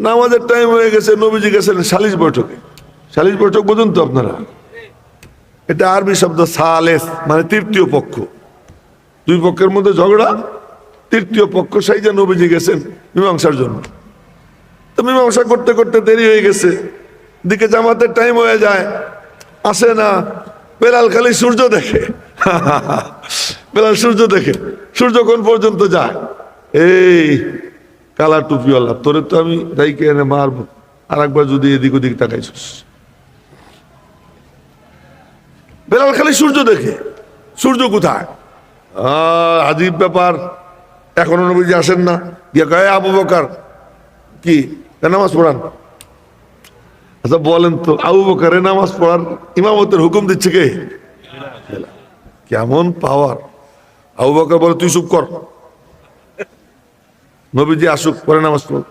নামাজের টাইম হয়ে গেছে, নবীজি গেছেন সালিশ বৈঠকে। সালিশ বৈঠক বুঝুন তো আপনারা, এটা আরবি শব্দ সালেস, মানে তৃতীয় পক্ষ। দুই পক্ষের মধ্যে ঝগড়া, তৃতীয় পক্ষ সেই যে নবীজি গেছেন মীমাংসার জন্য। তো মীমাংসা করতে করতে দেরি হয়ে গেছে, দিকে জামাতের টাইম হয়ে যায়, আসে না। বেলাল খালি সূর্য দেখে, বেলাল সূর্য দেখে, সূর্য কোন পর্যন্ত যায়, এই কালা টুপিওয়ালা, তোরে তো আমি রাইকে এনে মারবো, আর একবার যদি এদিক ওদিক তাকাইছিস। বেলাল খালি সূর্য দেখে, সূর্য কোথায়? আজীব ব্যাপার, এখনো নবীজি আসেন না। গিয়ে কয়, আবু বকর কি নামাজ পড়ান। আচ্ছা বলেন তো, আবু বকরে নামাজ পড়ার ইমামতের হুকুম দিচ্ছে কে? কেমন পাওয়ার! আবু বকর বলে, তুই চুপ কর, নবীজি আসুক পরে নামাজ পড়।